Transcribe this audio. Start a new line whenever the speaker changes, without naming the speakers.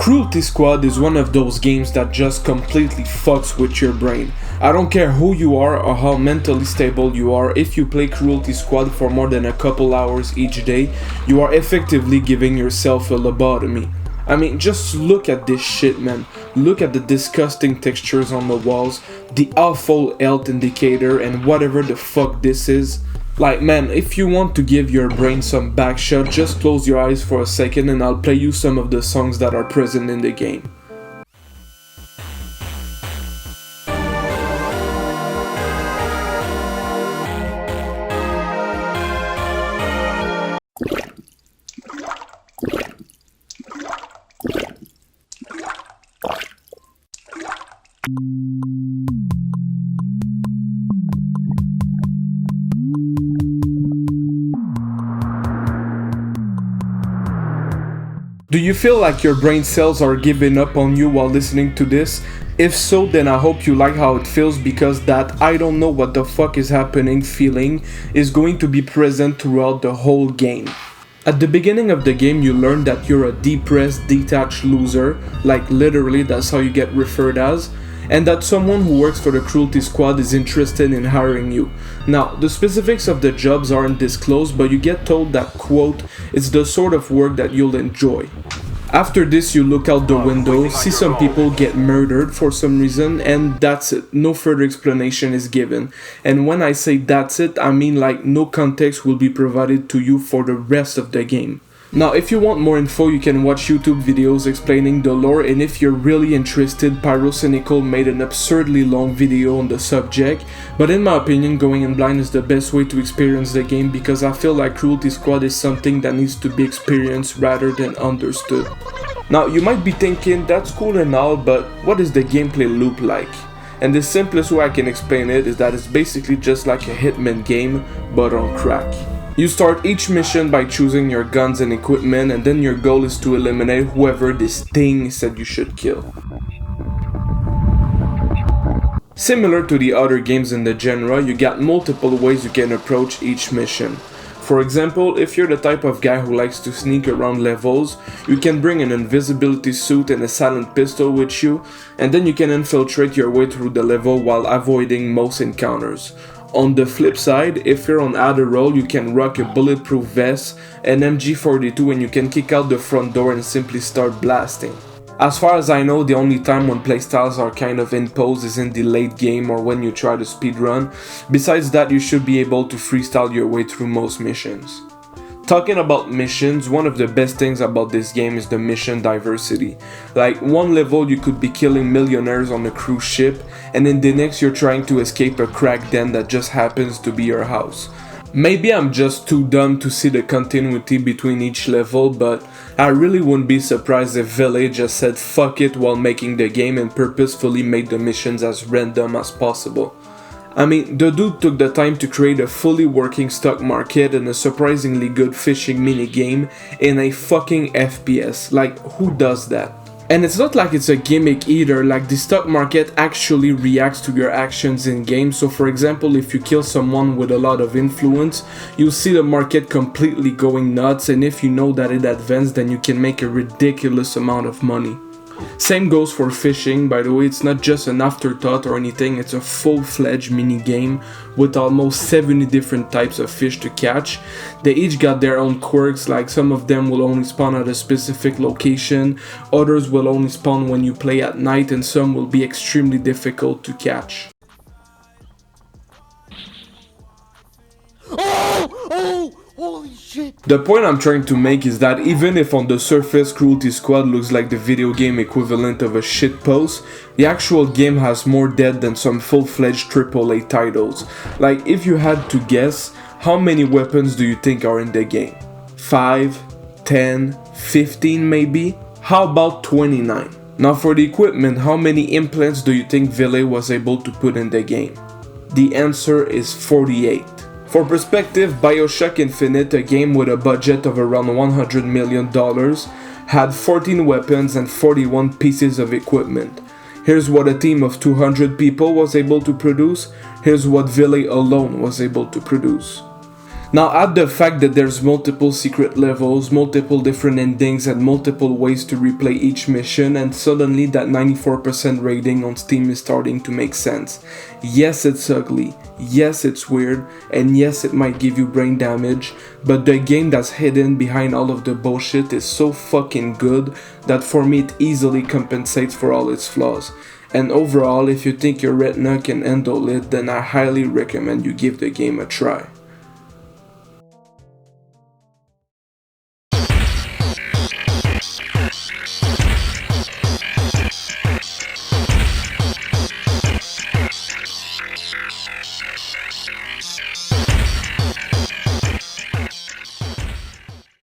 Cruelty Squad is one of those games that just completely fucks with your brain. I don't care who you are or how mentally stable you are, if you play Cruelty Squad for more than a couple hours each day, you are effectively giving yourself a lobotomy. I mean, just look at this shit, man. Look at the disgusting textures on the walls, the awful health indicator, and whatever the fuck this is. Like, man, if you want to give your brain some backshot, just close your eyes for a second and I'll play you some of the songs that are present in the game. Do you feel like your brain cells are giving up on you while listening to this? If so, then I hope you like how it feels, because that I don't know what the fuck is happening feeling is going to be present throughout the whole game. At the beginning of the game, you learn that you're a depressed, detached loser, like literally that's how you get referred as, and that someone who works for the Cruelty Squad is interested in hiring you. Now, the specifics of the jobs aren't disclosed, but you get told that, quote, it's the sort of work that you'll enjoy. After this, you look out the window, see some people get murdered for some reason, and that's it. No further explanation is given. And when I say that's it, I mean like no context will be provided to you for the rest of the game. Now, if you want more info, you can watch YouTube videos explaining the lore, and if you're really interested, Pyrocynical made an absurdly long video on the subject, but in my opinion, going in blind is the best way to experience the game, because I feel like Cruelty Squad is something that needs to be experienced rather than understood. Now, you might be thinking, that's cool and all, but what is the gameplay loop like? And the simplest way I can explain it is that it's basically just like a Hitman game, but on crack. You start each mission by choosing your guns and equipment, and then your goal is to eliminate whoever this thing said you should kill. Similar to the other games in the genre, you got multiple ways you can approach each mission. For example, if you're the type of guy who likes to sneak around levels, you can bring an invisibility suit and a silent pistol with you, and then you can infiltrate your way through the level while avoiding most encounters. On the flip side, if you're on Adderall, you can rock a bulletproof vest, an MG42, and you can kick out the front door and simply start blasting. As far as I know, the only time when playstyles are kind of imposed is in the late game or when you try to speedrun. Besides that, you should be able to freestyle your way through most missions. Talking about missions, one of the best things about this game is the mission diversity. Like, one level you could be killing millionaires on a cruise ship, and in the next you're trying to escape a crack den that just happens to be your house. Maybe I'm just too dumb to see the continuity between each level, but I really wouldn't be surprised if Ville just said fuck it while making the game and purposefully made the missions as random as possible. I mean, the dude took the time to create a fully working stock market and a surprisingly good fishing minigame in a fucking FPS. Like, who does that? And it's not like it's a gimmick either, like the stock market actually reacts to your actions in game. So for example, if you kill someone with a lot of influence, you'll see the market completely going nuts, and if you know that in advance, then you can make a ridiculous amount of money. Same goes for fishing, by the way. It's not just an afterthought or anything, it's a full-fledged mini game with almost 70 different types of fish to catch. They each got their own quirks, like some of them will only spawn at a specific location, others will only spawn when you play at night, and some will be extremely difficult to catch.
Holy shit!
The point I'm trying to make is that even if on the surface Cruelty Squad looks like the video game equivalent of a shitpost, the actual game has more depth than some full-fledged AAA titles. Like, if you had to guess, how many weapons do you think are in the game? 5, 10, 15 maybe? How about 29? Now for the equipment, how many implants do you think Ville was able to put in the game? The answer is 48. For perspective, BioShock Infinite, a game with a budget of around $100 million, had 14 weapons and 41 pieces of equipment. Here's what a team of 200 people was able to produce. Here's what Ville alone was able to produce. Now add the fact that there's multiple secret levels, multiple different endings, and multiple ways to replay each mission, and suddenly that 94% rating on Steam is starting to make sense. Yes, it's ugly, yes, it's weird, and yes, it might give you brain damage, but the game that's hidden behind all of the bullshit is so fucking good that for me it easily compensates for all its flaws. And overall, if you think your retina can handle it, then I highly recommend you give the game a try.